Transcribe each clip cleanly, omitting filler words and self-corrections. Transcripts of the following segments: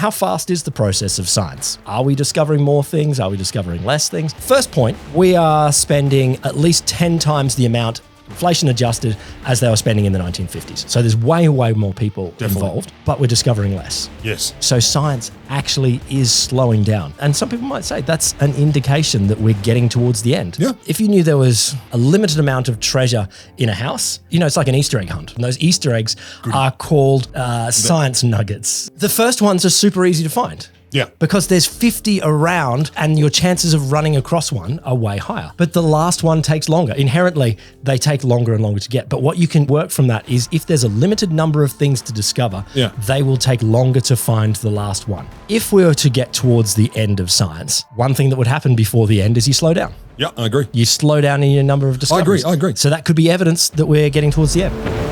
how fast is the process of science? Are we discovering more things? Are we discovering less things? First point, we are spending at least 10 times the amount inflation adjusted as they were spending in the 1950s. So there's way more people involved, but we're discovering less. Yes. So science actually is slowing down. And some people might say that's an indication that we're getting towards the end. Yeah. If you knew there was a limited amount of treasure in a house, it's like an Easter egg hunt. And those Easter eggs are called science nuggets. The first ones are super easy to find. Yeah. Because there's 50 around and your chances of running across one are way higher. But the last one takes longer. Inherently, they take longer and longer to get. But what you can work from that is if there's a limited number of things to discover, they will take longer to find the last one. If we were to get towards the end of science, one thing that would happen before the end is you slow down. Yeah, I agree. You slow down in your number of discoveries. I agree. So that could be evidence that we're getting towards the end.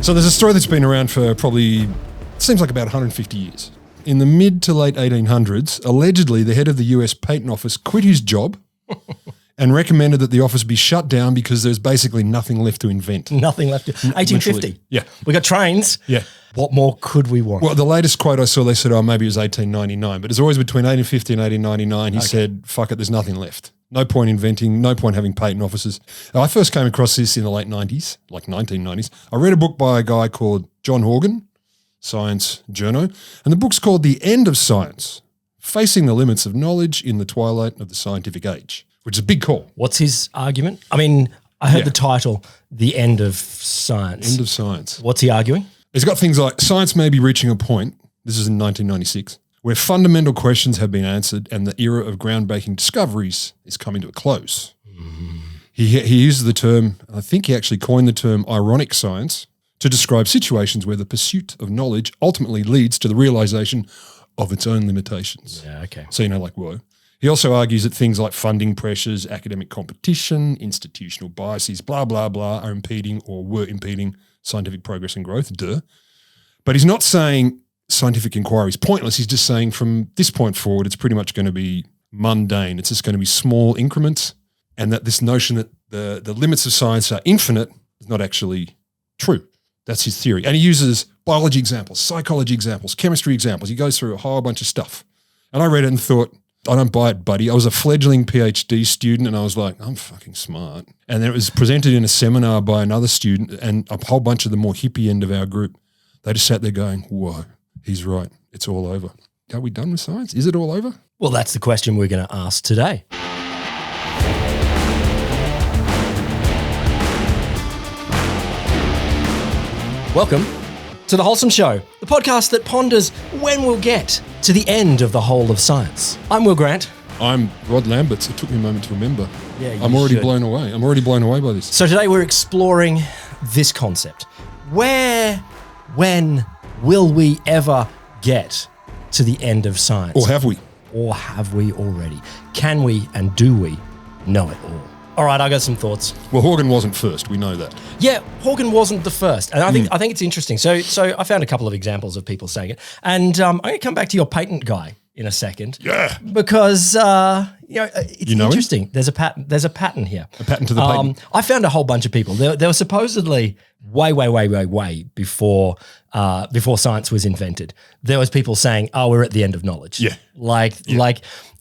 So there's a story that's been around for probably, it seems like about 150 years. In the mid to late 1800s, allegedly the head of the US Patent Office quit his job and recommended that the office be shut down because there's basically nothing left to invent. Nothing left. 1850. Literally. Yeah. We got trains. Yeah. What more could we want? Well, the latest quote I saw, they said, maybe it was 1899, but it's always between 1850 and 1899. He said, fuck it, there's nothing left. No point inventing, no point having patent offices. I first came across this in the late 90s, like 1990s. I read a book by a guy called John Horgan, Science Journo, and the book's called The End of Science, Facing the Limits of Knowledge in the Twilight of the Scientific Age, which is a big call. What's his argument? I mean, I heard the title, The End of Science. End of Science. What's he arguing? He's got things like science may be reaching a point, this is in 1996, where fundamental questions have been answered and the era of groundbreaking discoveries is coming to a close. He uses the term, I think he actually coined the term ironic science to describe situations where the pursuit of knowledge ultimately leads to the realization of its own limitations. Yeah, okay. So, whoa. He also argues that things like funding pressures, academic competition, institutional biases, blah, blah, blah, are impeding or were impeding scientific progress and growth. Duh. But he's not saying scientific inquiry is pointless. He's just saying from this point forward, it's pretty much going to be mundane. It's just going to be small increments, and that this notion that the limits of science are infinite is not actually true. That's his theory. And he uses biology examples, psychology examples, chemistry examples. He goes through a whole bunch of stuff. And I read it and thought, I don't buy it, buddy. I was a fledgling PhD student and I was like, I'm fucking smart. And then it was presented in a seminar by another student and a whole bunch of the more hippie end of our group. They just sat there going, whoa, he's right. It's all over. Are we done with science? Is it all over? Well, that's the question we're going to ask today. Welcome to The Wholesome Show, the podcast that ponders when we'll get to the end of the whole of science. I'm Will Grant. I'm Rod Lamberts. It took me a moment to remember. Yeah, I'm already blown away. I'm already blown away by this. So today we're exploring this concept. When will we ever get to the end of science? Or have we? Or have we already? Can we and do we know it all? All right, I got some thoughts. Well, Horgan wasn't first. We know that. Yeah, Horgan wasn't the first. And I think it's interesting. So I found a couple of examples of people saying it. And I'm going to come back to your patent guy in a second. Yeah. Because, it's interesting. Him? There's a pattern here. A patent to the patent. I found a whole bunch of people. There were supposedly way before science was invented. There was people saying, "Oh, we're at the end of knowledge." Yeah.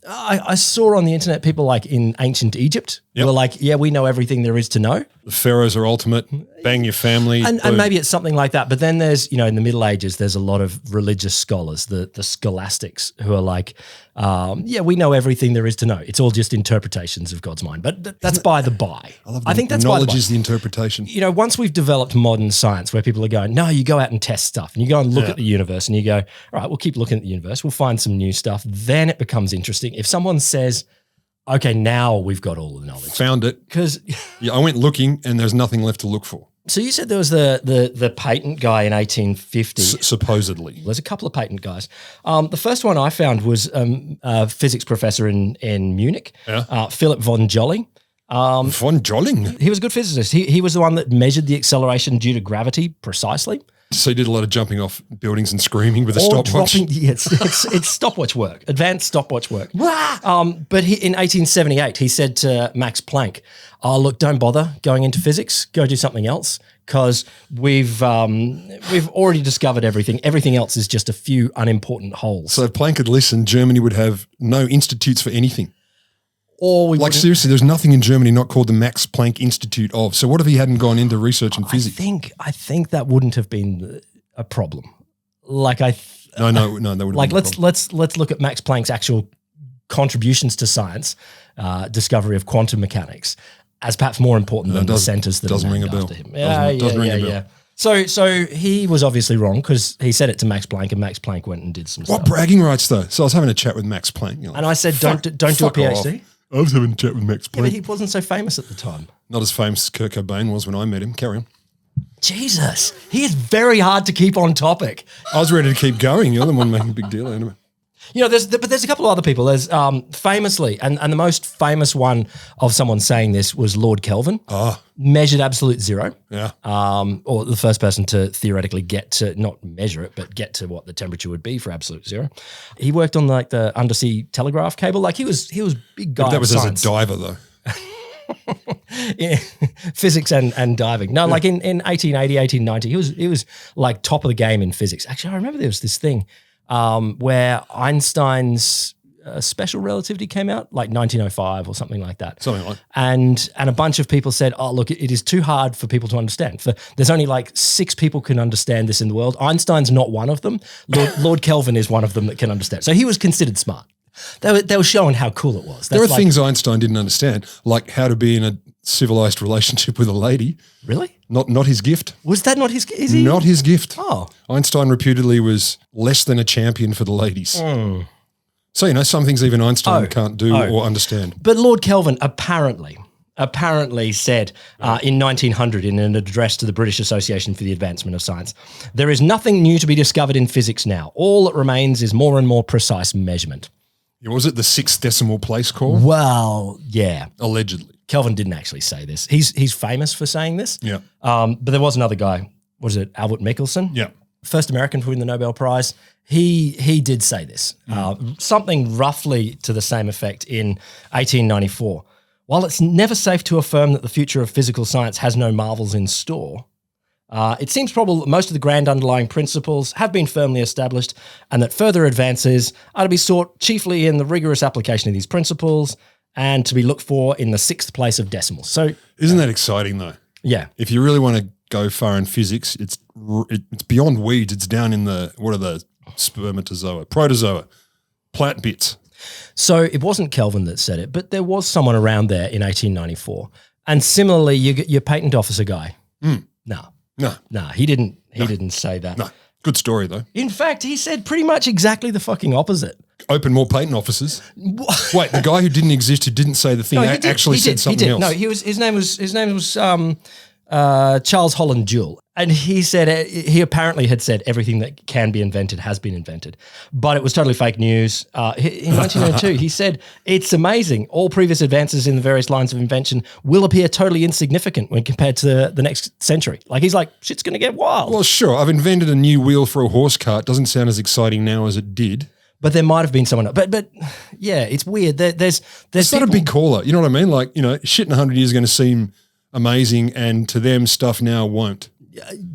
I saw on the internet people like in ancient Egypt were like, "Yeah, we know everything there is to know." The pharaohs are ultimate. Bang your family. And maybe it's something like that. But then there's, in the Middle Ages, there's a lot of religious scholars, the scholastics, who are like, we know everything there is to know. It's all just interpretations of God's mind. But that's by the by. I think that's knowledge by the by. is the interpretation. Once we've developed modern science where people are going, no, you go out and test stuff and you go and look at the universe and you go, all right, we'll keep looking at the universe. We'll find some new stuff. Then it becomes interesting. If someone says, okay, now we've got all the knowledge. Found it. Because I went looking and there's nothing left to look for. So you said there was the patent guy in 1850. Supposedly. There's a couple of patent guys. The first one I found was a physics professor in Munich, Philip von Jolling. Von Jolling? He was a good physicist. He was the one that measured the acceleration due to gravity precisely. So he did a lot of jumping off buildings and screaming with a Or stopwatch. It's stopwatch work, advanced stopwatch work. But in 1878, he said to Max Planck, "Oh, look, don't bother going into physics. Go do something else because we've already discovered everything. Everything else is just a few unimportant holes." So if Planck had listened, Germany would have no institutes for anything. Or we Like wouldn't- seriously, there's nothing in Germany not called the Max Planck Institute of. So what if he hadn't gone into research in physics? I think that wouldn't have been a problem. Like No, that would have like been a problem. let's look at Max Planck's actual contributions to science, discovery of quantum mechanics, as perhaps more important than the centers that doesn't are ring named a bell. after him. Doesn't ring a bell. So he was obviously wrong because he said it to Max Planck, and Max Planck went and did some What stuff. bragging rights though? So I was having a chat with Max Planck. You know, And I said, don't do a fuck PhD. off. I was having a chat with Max Planck. Yeah, but he wasn't so famous at the time. Not as famous as Kurt Cobain was when I met him. Carry on. Jesus, he is very hard to keep on topic. I was ready to keep going. You're the one making a big deal out of it. You know, there's a couple of other people. There's famously, and the most famous one of someone saying this was Lord Kelvin. Measured absolute zero. Yeah. Or the first person to theoretically get to, not measure it, but get to what the temperature would be for absolute zero. He worked on like the undersea telegraph cable. Like he was big guy. But that was of as science. a diver though. Yeah, physics and diving. No, like in 1880, 1890, he was like top of the game in physics. Actually, I remember there was this thing where Einstein's special relativity came out, like 1905 or something like that. Something like. And a bunch of people said, "Oh, look, it is too hard for people to understand. There's only like 6 people can understand this in the world. Einstein's not one of them. Lord Kelvin is one of them that can understand." So he was considered smart. They were showing how cool it was. There That's were things Einstein didn't understand, like how to be in a civilized relationship with a lady. Really? Not his gift. Was that not his? Is he? Not his gift. Oh. Einstein reputedly was less than a champion for the ladies. So, you know, some things even Einstein can't do or understand. But Lord Kelvin apparently said in 1900 in an address to the British Association for the Advancement of Science, "There is nothing new to be discovered in physics now. All that remains is more and more precise measurement." Was it the 6th decimal place call? Well, yeah. Allegedly. Kelvin didn't actually say this. He's famous for saying this. Yeah. But there was another guy. Was it Albert Michelson? Yeah. First American to win the Nobel Prize. He did say this. Something roughly to the same effect in 1894. "While it's never safe to affirm that the future of physical science has no marvels in store, it seems probable that most of the grand underlying principles have been firmly established and that further advances are to be sought chiefly in the rigorous application of these principles and to be looked for in the 6th place of decimals." So, Isn't that exciting though? yeah. If you really want to go far in physics, it's beyond weeds. It's down in what are the spermatozoa, protozoa, plant bits. So it wasn't Kelvin that said it, but there was someone around there in 1894. And similarly, your patent officer guy. No, he didn't say that. No. Good story though. In fact, he said pretty much exactly the fucking opposite. Open more patent offices. Wait, the guy who didn't exist, who didn't say the thing, actually said something else. No, his name was Charles Holland Jewell. And he said, he apparently had said everything that can be invented has been invented, but it was totally fake news. In 1902, he said, "It's amazing. All previous advances in the various lines of invention will appear totally insignificant when compared to the next century." Like he's like, shit's going to get wild. Well, sure. I've invented a new wheel for a horse cart. Doesn't sound as exciting now as it did. But there might have been someone else. But yeah, it's weird. There's It's not a big caller. You know what I mean? Like, you know, shit in 100 years is going to seem amazing, and to them, stuff now won't.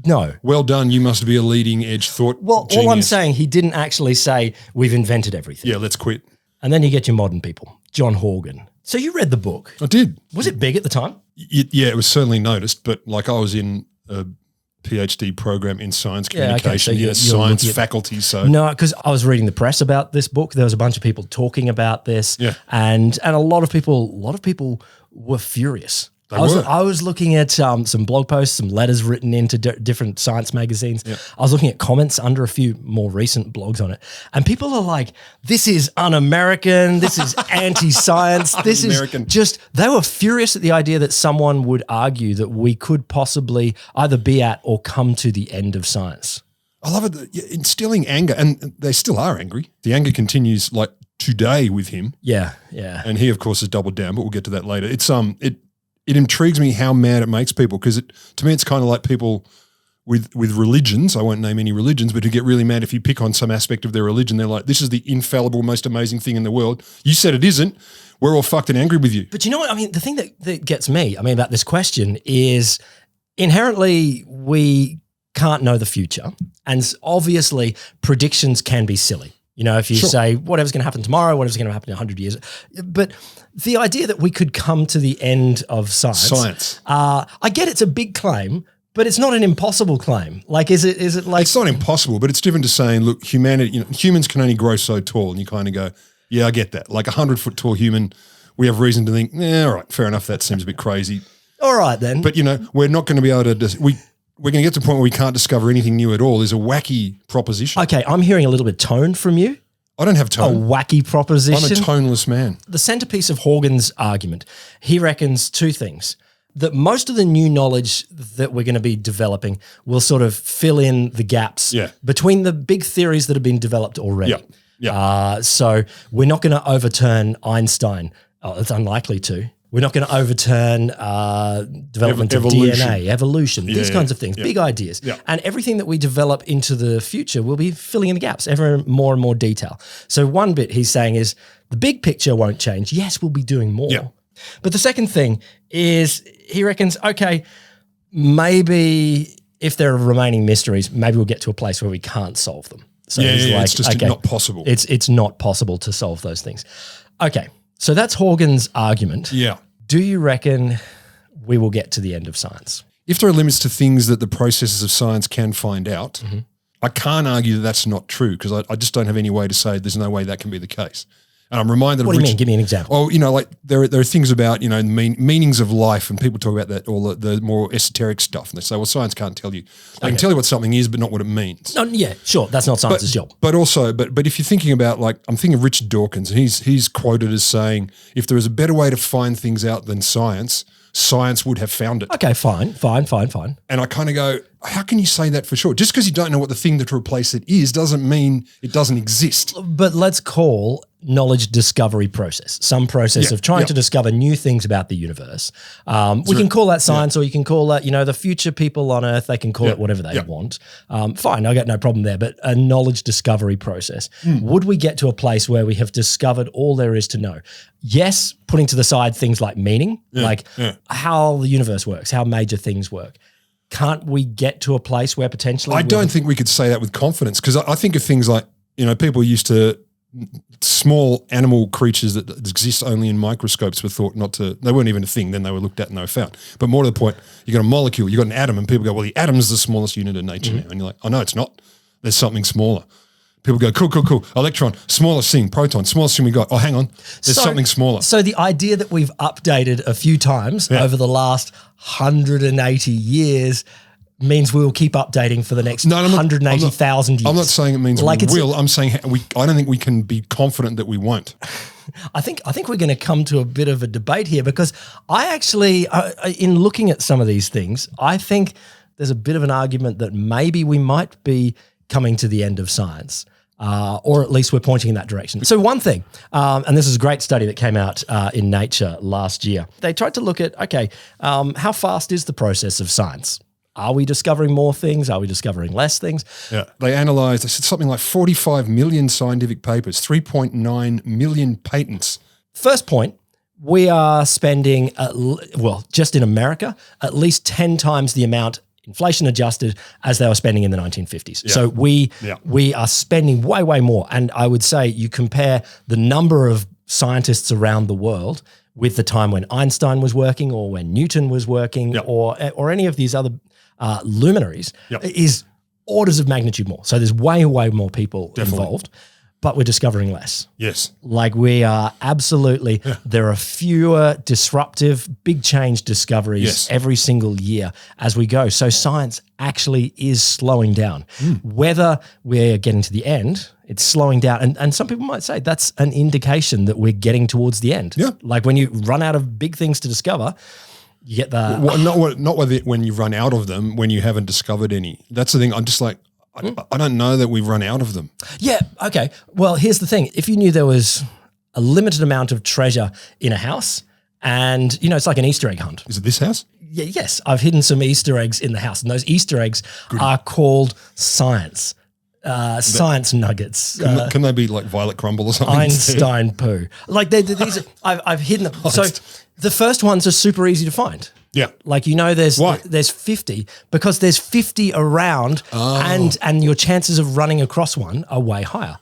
No. Well done. You must be a leading edge thought. Well, genius. all I'm saying, he didn't actually say we've invented everything. Yeah, let's quit. And then you get your modern people, John Horgan. So you read the book. I did. Was it big at the time? Yeah, it was certainly noticed, but like I was in a PhD program in science communication, so you're science looking at- faculty. So No, because I was reading the press about this book. There was a bunch of people talking about this. Yeah. And a lot of people were furious. I was looking at some blog posts, some letters written into different science magazines. Yeah. I was looking at comments under a few more recent blogs on it. And people are like, this is un-American. This is anti-science. This is Un-American. just, they were furious at the idea that someone would argue that we could possibly either be at or come to the end of science. I love it. Instilling anger, and they still are angry. The anger continues like today with him. Yeah. And he, of course, has doubled down, but we'll get to that later. It's It intrigues me how mad it makes people, because to me it's kind of like people with religions, I won't name any religions, but who get really mad if you pick on some aspect of their religion. They're like, this is the infallible, most amazing thing in the world. You said it isn't. We're all fucked and angry with you. But you know what? I mean, the thing that gets me, about this question is inherently we can't know the future. And obviously predictions can be silly. If you say whatever's going to happen tomorrow, whatever's going to happen in 100 years. But the idea that we could come to the end of science. I get it's a big claim, but it's not an impossible claim. Like, is it like? It's not impossible, but it's different to saying, look, humanity, humans can only grow so tall. And you kind of go, yeah, I get that. Like 100-foot tall human, we have reason to think, all right, fair enough. That seems a bit crazy. All right, then. But, we're not going to be able to, we're going to get to the point where we can't discover anything new at all is a wacky proposition. Okay, I'm hearing a little bit of tone from you. I don't have tone. A wacky proposition. I'm a toneless man. The centerpiece of Horgan's argument, he reckons two things. That most of the new knowledge that we're going to be developing will sort of fill in the gaps between the big theories that have been developed already. So we're not going to overturn Einstein. It's unlikely to. We're not going to overturn development of DNA, evolution, these kinds of things, big ideas. Yeah. And everything that we develop into the future will be filling in the gaps, ever more and more detail. So one bit he's saying is the big picture won't change. Yes, we'll be doing more. Yeah. But the second thing is he reckons, okay, maybe if there are remaining mysteries, maybe we'll get to a place where we can't solve them. So he's like, it's just not possible. It's not possible to solve those things. Okay, so that's Horgan's argument. Yeah. Do you reckon we will get to the end of science? If there are limits to things that the processes of science can find out, I can't argue that that's not true because I just don't have any way to say there's no way that can be the case. And I'm reminded of What do you mean? Give me an example. Oh, like there are things about, meanings of life, and people talk about that, all the more esoteric stuff. And they say, well, science can't tell you. They can tell you what something is, but not what it means. Yeah, sure. That's not science's job. But also, but if you're thinking about, like, I'm thinking of Richard Dawkins, and he's quoted as saying, if there is a better way to find things out than science would have found it. Okay, fine. And I kind of go, how can you say that for sure? Just because you don't know what the thing to replace it is doesn't mean it doesn't exist. But let's call knowledge discovery process, some process of trying to discover new things about the universe. We can call that science or you can call that, the future people on Earth, they can call it whatever they want. Fine, I got no problem there, but a knowledge discovery process. Would we get to a place where we have discovered all there is to know? Yes, putting to the side things like meaning, how the universe works, how major things work. Can't we get to a place where potentially I don't think we could say that with confidence because I think of things like, people used to small animal creatures that exist only in microscopes were thought not to, they weren't even a thing, then they were looked at and they were found. But more to the point, you got a molecule, you got an atom, and people go, well, the atom is the smallest unit of nature now. And you're like, oh, no, it's not. There's something smaller. People go, cool. Electron, smallest thing. Proton, smallest thing we got. Oh, hang on. There's something smaller. So the idea that we've updated a few times over the last 180 years means we will keep updating for the next 180,000 years. I'm not saying it means we will. I'm saying I don't think we can be confident that we won't. I think we're going to come to a bit of a debate here because I actually, in looking at some of these things, I think there's a bit of an argument that maybe we might be coming to the end of science. Or at least we're pointing in that direction. So one thing, and this is a great study that came out in Nature last year. They tried to look at, how fast is the process of science? Are we discovering more things? Are we discovering less things? Yeah. They analysed, they said something like 45 million scientific papers, 3.9 million patents. First point, we are spending, just in America, at least 10 times the amount inflation adjusted as they were spending in the 1950s. Yeah. So we are spending way, way more. And I would say you compare the number of scientists around the world with the time when Einstein was working or when Newton was working or any of these other luminaries is orders of magnitude more. So there's way, way more people involved. But we're discovering less. Yes. Like we are absolutely, there are fewer disruptive, big change discoveries every single year as we go. So science actually is slowing down. Whether we're getting to the end, it's slowing down. And some people might say that's an indication that we're getting towards the end. Yeah. Like when you run out of big things to discover, you get the... Not when you run out of them, when you haven't discovered any. That's the thing. I'm just like, I don't know that we've run out of them. Yeah, okay. Well, here's the thing. If you knew there was a limited amount of treasure in a house and, it's like an Easter egg hunt. Is it this house? Yes, I've hidden some Easter eggs in the house, and those Easter eggs are called science. Science nuggets. Can they be like Violet Crumble or something? Einstein poo. Like these, I've hidden them. So the first ones are super easy to find. Yeah. Like, there's 50 because there's 50 around and your chances of running across one are way higher.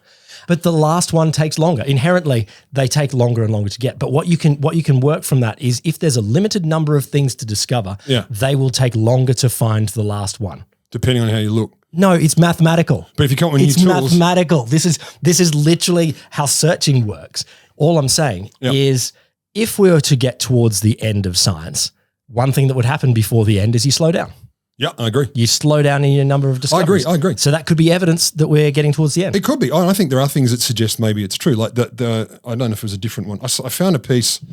But the last one takes longer. Inherently, they take longer and longer to get. But what you can work from that is if there's a limited number of things to discover, they will take longer to find the last one. Depending on how you look. No, it's mathematical. But if you come up with new tools. It's mathematical. This is literally how searching works. All I'm saying is if we were to get towards the end of science, one thing that would happen before the end is you slow down. Yeah, I agree. You slow down in your number of discoveries. I agree. So that could be evidence that we're getting towards the end. It could be. I think there are things that suggest maybe it's true. Like I don't know if it was a different one. I found a piece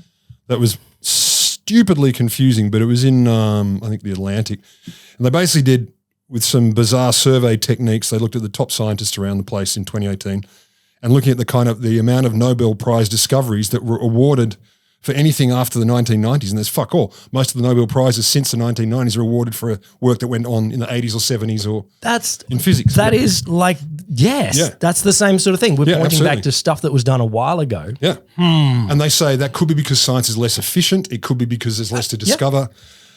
that was stupidly confusing, but it was in, I think, the Atlantic. And they basically did, with some bizarre survey techniques, they looked at the top scientists around the place in 2018 and looking at the amount of Nobel Prize discoveries that were awarded for anything after the 1990s, and there's fuck all. Most of the Nobel Prizes since the 1990s are awarded for work that went on in the 80s or 70s or in physics. That is like, yes, that's the same sort of thing. We're pointing back to stuff that was done a while ago. Yeah. And they say that could be because science is less efficient. It could be because there's less to discover.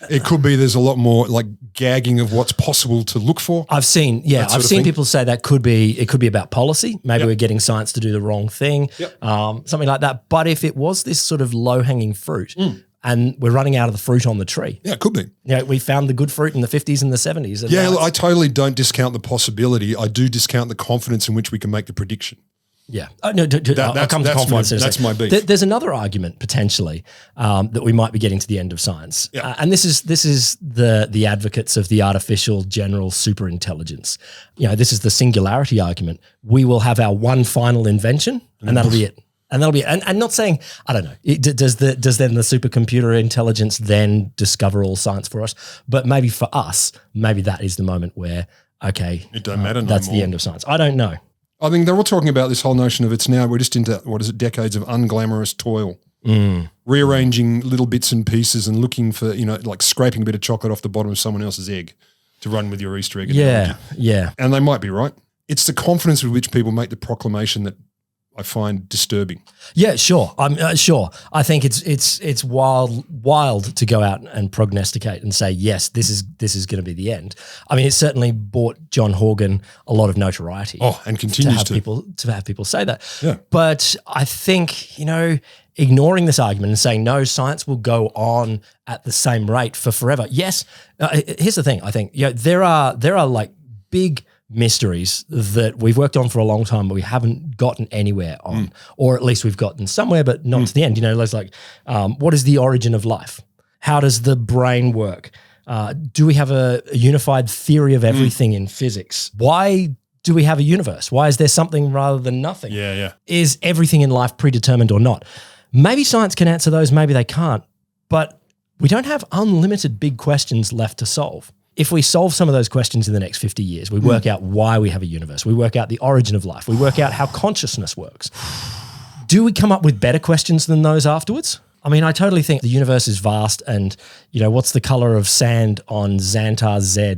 It could be there's a lot more like gagging of what's possible to look for. I've seen people say that it could be about policy. Maybe we're getting science to do the wrong thing, something like that. But if it was this sort of low-hanging fruit and we're running out of the fruit on the tree. Yeah, it could be. We found the good fruit in the 50s and the 70s. And look, I totally don't discount the possibility. I do discount the confidence in which we can make the prediction. Yeah. I'll come to confidence. That's my beef. There's another argument potentially that we might be getting to the end of science. Yeah. And this is the advocates of the artificial general superintelligence. This is the singularity argument. We will have our one final invention and that'll be it. And that'll be it. And not saying, I don't know, does then the supercomputer intelligence then discover all science for us? But maybe for us, maybe that is the moment where, okay, it don't matter no that's more. the end of science. I don't know. I think they're all talking about this whole notion of we're just into, decades of unglamorous toil, rearranging little bits and pieces and looking for, like scraping a bit of chocolate off the bottom of someone else's egg to run with your Easter egg. Yeah. And they might be right. It's the confidence with which people make the proclamation that I find disturbing. Yeah, sure. I'm sure. I think it's wild to go out and prognosticate and say, yes, this is going to be the end. I mean, it certainly bought John Horgan a lot of notoriety. Oh, and continues to have people say that. Yeah. But I think, ignoring this argument and saying, no, science will go on at the same rate for forever. Yes. Here's the thing. I think, there are like big mysteries that we've worked on for a long time, but we haven't gotten anywhere on, or at least we've gotten somewhere, but not to the end. There's like, what is the origin of life? How does the brain work? Do we have a unified theory of everything in physics? Why do we have a universe? Why is there something rather than nothing? Yeah. Is everything in life predetermined or not? Maybe science can answer those, maybe they can't, but we don't have unlimited big questions left to solve. If we solve some of those questions in the next 50 years, we work out why we have a universe, we work out the origin of life, we work out how consciousness works. Do we come up with better questions than those afterwards? I mean, I totally think the universe is vast and, what's the color of sand on Xantar Z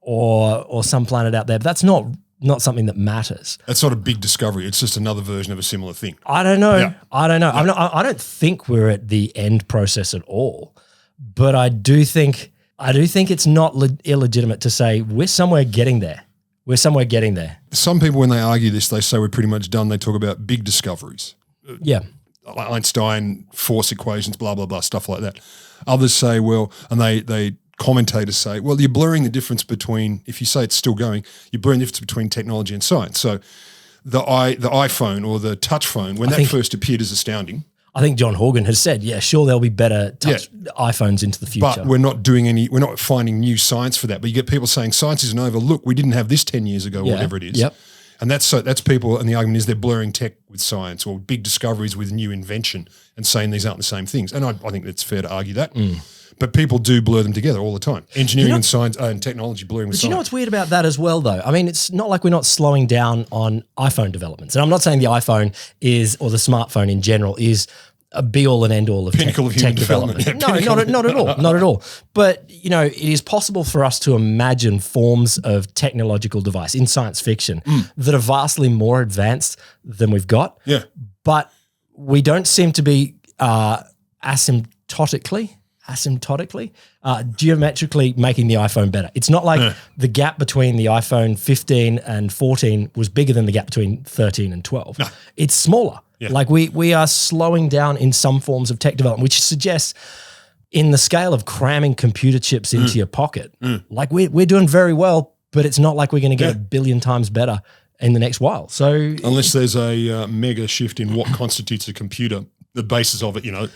or some planet out there? But that's not something that matters. That's not a big discovery. It's just another version of a similar thing. I don't know. Yeah. I don't know. I don't think we're at the end process at all, but I do think it's not illegitimate to say we're somewhere getting there. We're somewhere getting there. Some people, when they argue this, they say we're pretty much done. They talk about big discoveries. Yeah. Einstein, force equations, blah, blah, blah, stuff like that. Others say, they commentators say, well, you're blurring the difference between, if you say it's still going, you're blurring the difference between technology and science. So the iPhone or the touch phone, when that first appeared, is astounding. I think John Horgan has said, sure, there'll be better touch iPhones into the future. But we're not finding new science for that. But you get people saying science isn't over. Look, we didn't have this 10 years ago, or whatever it is. Yep. And that's people, and the argument is they're blurring tech with science or big discoveries with new invention and saying these aren't the same things. And I think it's fair to argue that. But people do blur them together all the time. Engineering and science and technology blurring with science. But you know what's weird about that as well, though? I mean, it's not like we're not slowing down on iPhone developments. And I'm not saying the iPhone or the smartphone in general is a be-all and end-all of Pinnacle of human tech development. development. No, not at all. Not at all. But, it is possible for us to imagine forms of technological device in science fiction that are vastly more advanced than we've got. Yeah. But we don't seem to be geometrically making the iPhone better. It's not like the gap between the iPhone 15 and 14 was bigger than the gap between 13 and 12. No. It's smaller. Yeah. Like we are slowing down in some forms of tech development, which suggests in the scale of cramming computer chips into your pocket, like we're doing very well, but it's not like we're going to get a billion times better in the next while. So unless there's a mega shift in what constitutes a computer, the basis of it,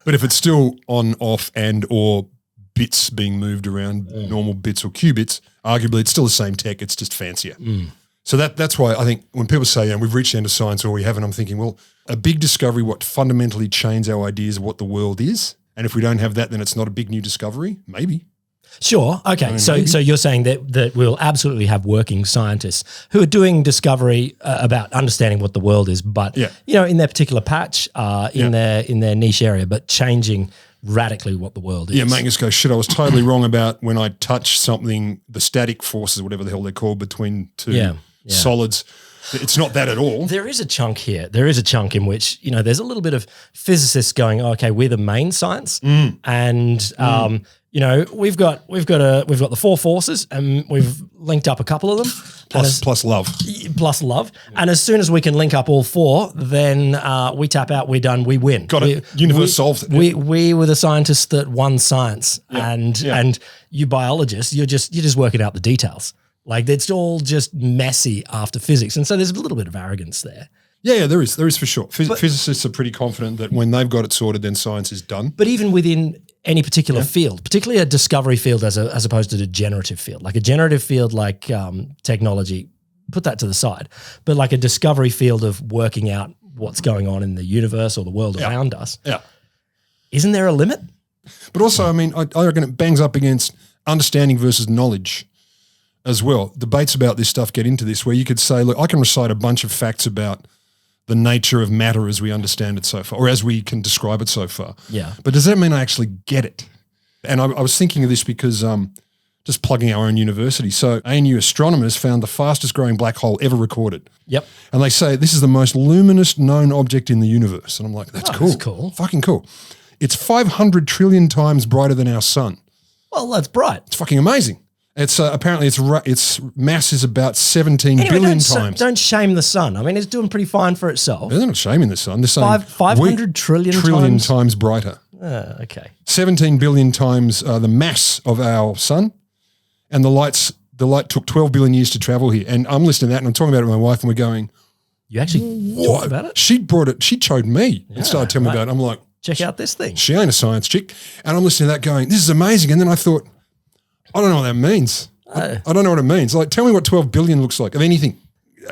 but if it's still on, off, and or bits being moved around, normal bits or qubits, arguably it's still the same tech, it's just fancier. So that's why I think when people say, we've reached the end of science or we haven't, I'm thinking, well, a big discovery, what fundamentally change our ideas of what the world is. And if we don't have that, then it's not a big new discovery, maybe. Sure. Okay. So you're saying that we'll absolutely have working scientists who are doing discovery about understanding what the world is, but in their particular patch, in their niche area, but changing radically what the world is. Yeah, making us go, shit, I was totally wrong about when I touch something, the static forces, whatever the hell they're called, between two solids. It's not that at all. There is a chunk here. There is a chunk in which, there's a little bit of physicists going, okay, we're the main science. And, we've got the four forces and we've linked up a couple of them. Plus love. Plus love. And as soon as we can link up all four, then we tap out, we're done, we win. Got it. Universe solved. We were the scientists that won science. And you biologists, you're just working out the details. Like it's all just messy after physics. And so there's a little bit of arrogance there. Yeah, there is for sure. Physicists are pretty confident that when they've got it sorted, then science is done. But even within any particular field, particularly a discovery field as opposed to a generative field, like a generative field like technology, put that to the side. But like a discovery field of working out what's going on in the universe or the world around us, isn't there a limit? But also, I reckon it bangs up against understanding versus knowledge as well. Debates about this stuff get into this where you could say, look, I can recite a bunch of facts about the nature of matter as we understand it so far, or as we can describe it so far. Yeah. But does that mean I actually get it? And I was thinking of this because just plugging our own university. So ANU astronomers found the fastest growing black hole ever recorded. Yep. And they say this is the most luminous known object in the universe. And I'm like, that's cool. That's cool. Fucking cool. It's 500 trillion times brighter than our sun. Well, that's bright. It's fucking amazing. It's apparently its mass is about 17 billion times. Don't shame the sun. It's doing pretty fine for itself. They're not shaming the sun. They're saying 500 trillion times brighter. Okay. 17 billion times the mass of our sun, and the light took 12 billion years to travel here. And I'm listening to that, and I'm talking about it with my wife, and we're going, "You actually talked about it?" She brought it. She showed me and started telling me about it. I'm like, check out this thing. She ain't a science chick, and I'm listening to that, going, "This is amazing." And then I thought, I don't know what that means. I don't know what it means. Like, tell me what 12 billion looks like of anything.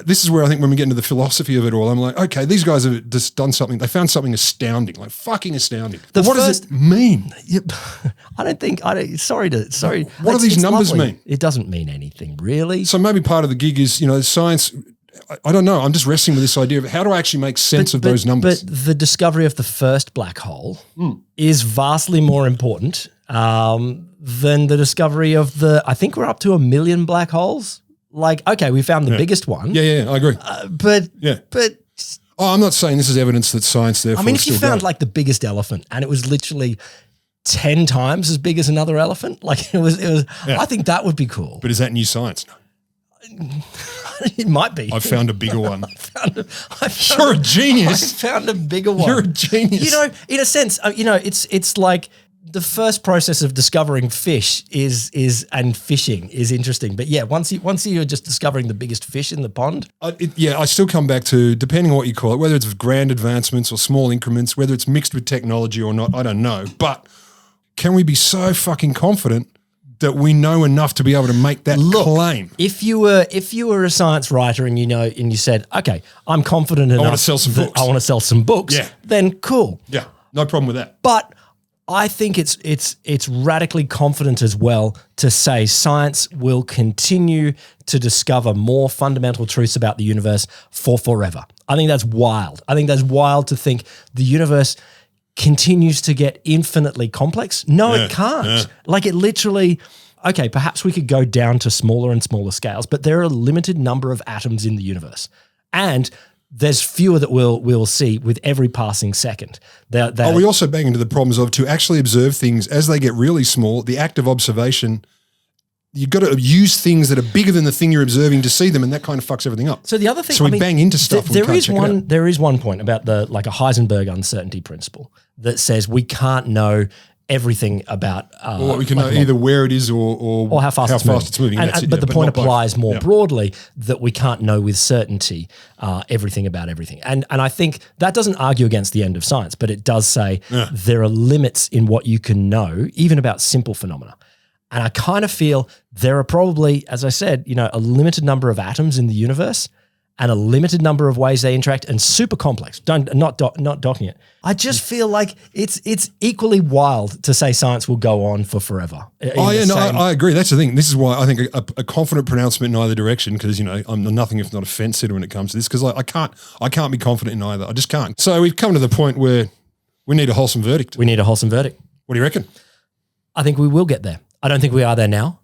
This is where I think when we get into the philosophy of it all, I'm like, okay, these guys have just done something. They found something astounding, like fucking astounding. What does it mean? Sorry. What do these numbers mean? It doesn't mean anything, really. So maybe part of the gig is, science. I don't know. I'm just wrestling with this idea of how do I actually make sense of those numbers? But the discovery of the first black hole is vastly more important than the discovery of I think we're up to 1 million black holes. Like, okay, we found the biggest one. Yeah, I agree. But I'm not saying this is evidence that science therefore if you found like the biggest elephant and it was literally 10 times as big as another elephant, like it was. I think that would be cool. But is that new science? It might be. I found a bigger one. You're a genius. I found a bigger one. You're a genius. In a sense, it's like the first process of discovering fish and fishing is interesting. But yeah, once you're just discovering the biggest fish in the pond. I still come back to, depending on what you call it, whether it's grand advancements or small increments, whether it's mixed with technology or not, I don't know. But can we be so fucking confident that we know enough to be able to make that claim? If you were a science writer and you said, okay, I'm confident enough. I want to sell some books. I want to sell some books. Yeah. Then cool. Yeah. No problem with that. But I think it's radically confident as well to say science will continue to discover more fundamental truths about the universe for forever. I think that's wild. I think that's wild to think the universe continues to get infinitely complex. No, it can't. Yeah. Like it literally, okay, perhaps we could go down to smaller and smaller scales, but there are a limited number of atoms in the universe. And there's fewer that we'll see with every passing second. We also bang into the problems of to actually observe things as they get really small, the act of observation, you've got to use things that are bigger than the thing you're observing to see them, and that kind of fucks everything up. So the other thing, we bang into stuff. There is one point about a Heisenberg uncertainty principle that says we can't know everything about or we can know either where it is or how fast it's moving. But the point applies more broadly that we can't know with certainty everything about everything. And I think that doesn't argue against the end of science, but it does say there are limits in what you can know, even about simple phenomena. And I kind of feel there are probably, as I said, a limited number of atoms in the universe and a limited number of ways they interact, and super complex. Not docking it. I just feel like it's equally wild to say science will go on for forever. I agree. That's the thing. This is why I think a confident pronouncement in either direction, because I'm nothing if not a fence sitter when it comes to this, because I can't be confident in either. I just can't. So we've come to the point where we need a wholesome verdict. We need a wholesome verdict. What do you reckon? I think we will get there. I don't think we are there now,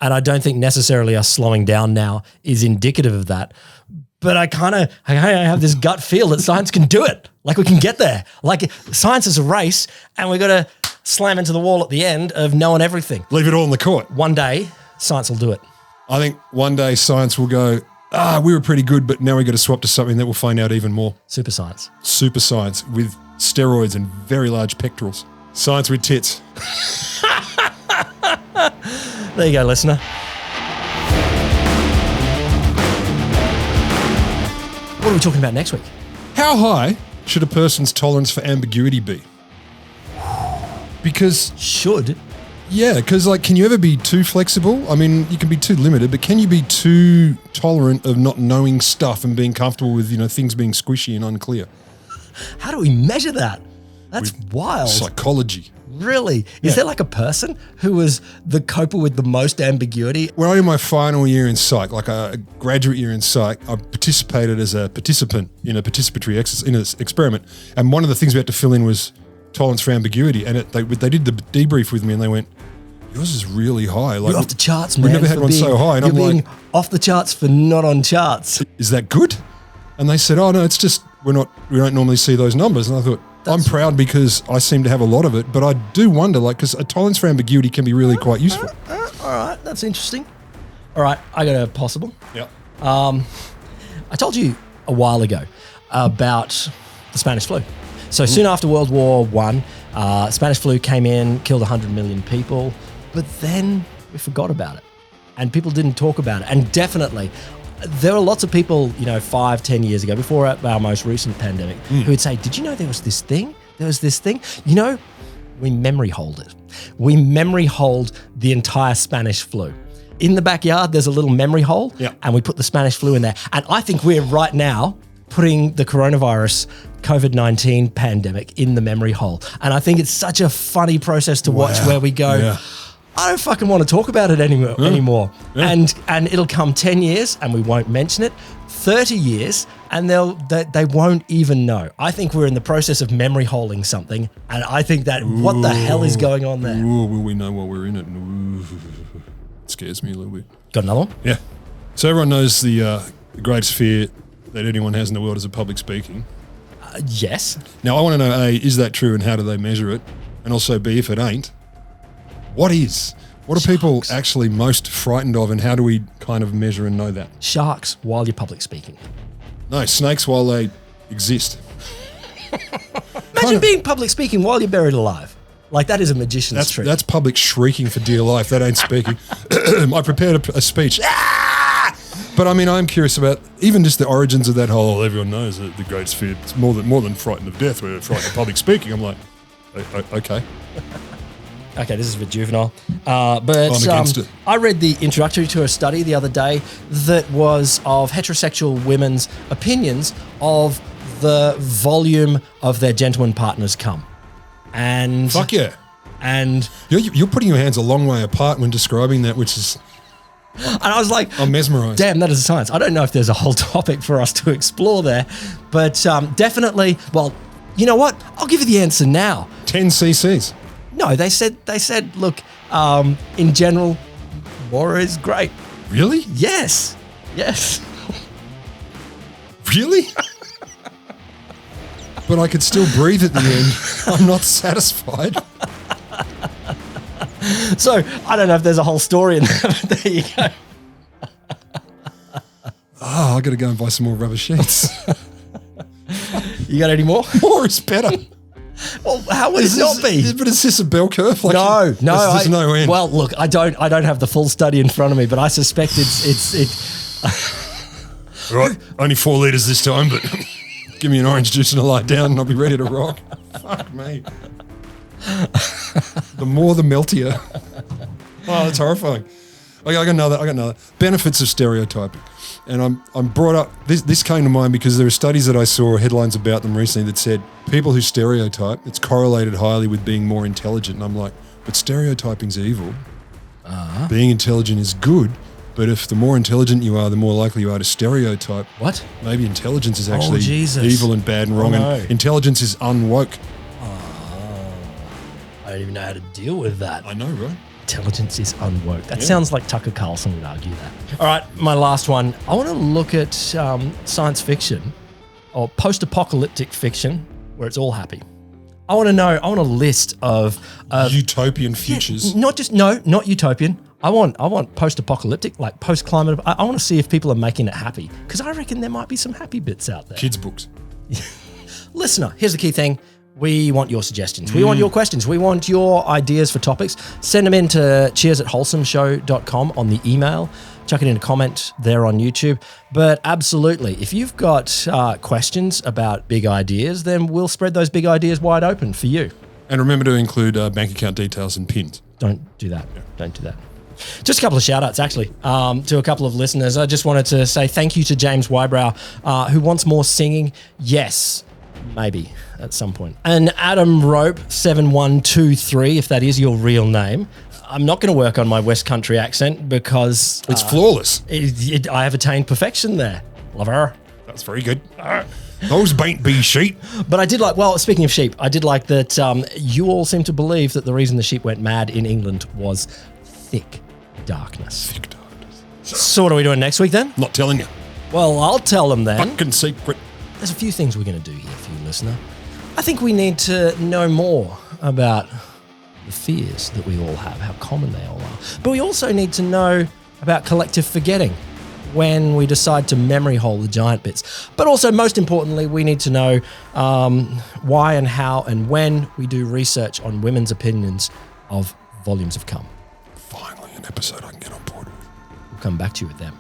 and I don't think necessarily us slowing down now is indicative of that. But I have this gut feel that science can do it. Like we can get there. Like science is a race, and we've got to slam into the wall at the end of knowing everything. Leave it all in the court. One day, science will do it. I think one day science will go, we were pretty good, but now we've got to swap to something that will find out even more. Super science. Super science with steroids and very large pectorals. Science with tits. There you go, listener. What are we talking about next week? How high should a person's tolerance for ambiguity be? Because can you ever be too flexible? I mean, you can be too limited, but can you be too tolerant of not knowing stuff and being comfortable with things being squishy and unclear? How do we measure that? That's wild. Psychology. Really? Is there like a person who was the coper with the most ambiguity? When I was in my final year in psych, like a graduate year in psych, I participated as a participant in a participatory experiment. And one of the things we had to fill in was tolerance for ambiguity. And they did the debrief with me and they went, yours is really high. Like, you're off the charts, man. We've never had one so high. And you're being off the charts for not on charts. Is that good? And they said, oh no, it's just, we don't normally see those numbers. And I thought, I'm proud because I seem to have a lot of it, but I do wonder, because a tolerance for ambiguity can be really quite useful. All right, that's interesting. All right, I got a possible. Yeah. I told you a while ago about the Spanish flu. So soon after World War I, Spanish flu came in, killed 100 million people, but then we forgot about it, and people didn't talk about it. And definitely, there were lots of people, 5-10 years ago, before our most recent pandemic, who would say, did you know there was this thing? There was this thing? We memory hold it. We memory hold the entire Spanish flu. In the backyard, there's a little memory hole, and we put the Spanish flu in there. And I think we're right now putting the coronavirus COVID-19 pandemic in the memory hole. And I think it's such a funny process to watch where we go, I don't fucking want to talk about it anymore. Yeah. And it'll come 10 years and we won't mention it, 30 years and they won't even know. I think we're in the process of memory holding something, and I think that what the hell is going on there? Will we know while we're in it? It scares me a little bit. Got another one? Yeah. So everyone knows the greatest fear that anyone has in the world is of public speaking. Yes. Now I want to know, A, is that true and how do they measure it? And also B, if it ain't, what is? What are people actually most frightened of, and how do we kind of measure and know that? Sharks while you're public speaking. No, snakes while they exist. Imagine being public speaking while you're buried alive. Like, that is a magician's trick. That's public shrieking for dear life. That ain't speaking. I prepared a speech. But I mean, I'm curious about even just the origins of that whole, everyone knows that the greatest fear is more than frightened of death. We're frightened of public speaking. I'm like, okay. Okay, this is a bit juvenile, but I read the introductory to a study the other day that was of heterosexual women's opinions of the volume of their gentleman partner's cum. And Fuck yeah. And You're putting your hands a long way apart when describing that, which is... And I was like, I'm mesmerized. Damn, that is science. I don't know if there's a whole topic for us to explore there, but definitely, well, you know what? I'll give you the answer now. 10 cc's. No, they said, look, in general, war is great. Really? Yes. Really? But I could still breathe at the end. I'm not satisfied. So I don't know if there's a whole story in there, but there you go. Oh, I got to go and buy some more rubber sheets. You got any more? More is better. Well, how would it not be? But is this a bell curve? Like, No. There's no end. Well, look, I don't have the full study in front of me, but I suspect it. Right, only 4 litres this time, but give me an orange juice and a lie down and I'll be ready to rock. Fuck me. The more, the meltier. Oh, that's horrifying. Okay, I got another. Benefits of stereotyping. And I'm brought up, this came to mind because there are studies that I saw, headlines about them recently that said people who stereotype, it's correlated highly with being more intelligent. And I'm like, but stereotyping's evil. Being intelligent is good. But if the more intelligent you are, the more likely you are to stereotype. What? Maybe intelligence is actually Jesus. evil and bad and wrong. Oh, no. And intelligence is unwoke. I don't even know how to deal with that. I know, right? Intelligence is unwoke. That sounds like Tucker Carlson would argue that. All right, my last one. I want to look at science fiction or post-apocalyptic fiction where it's all happy. I want a list of utopian futures. Not utopian. I want post-apocalyptic, like post-climate. I want to see if people are making it happy because I reckon there might be some happy bits out there. Kids' books. Listener, here's the key thing. We want your suggestions. We want your questions. We want your ideas for topics. Send them in to cheers@wholesomeshow.com on the email. Chuck it in a comment there on YouTube. But absolutely, if you've got questions about big ideas, then we'll spread those big ideas wide open for you. And remember to include bank account details and PINs. Don't do that. Don't do that. Just a couple of shout outs, actually, to a couple of listeners. I just wanted to say thank you to James Wybrow, who wants more singing. Yes, maybe at some point. And Adam Rope 7123, if that is your real name. I'm not going to work on my West Country accent because it's flawless. I have attained perfection there. Love her. That's very good. Those bain't be sheep. But I did like, well, speaking of sheep, I did like that you all seem to believe that the reason the sheep went mad in England was thick darkness. Thick darkness. So what are we doing next week then? Not telling you. Well, I'll tell them then. Fucking secret. There's a few things we're going to do here for you, listener. I think we need to know more about the fears that we all have, how common they all are. But we also need to know about collective forgetting when we decide to memory hole the giant bits. But also, most importantly, we need to know why and how and when we do research on women's opinions of volumes of cum. Finally, an episode I can get on board with. We'll come back to you with them.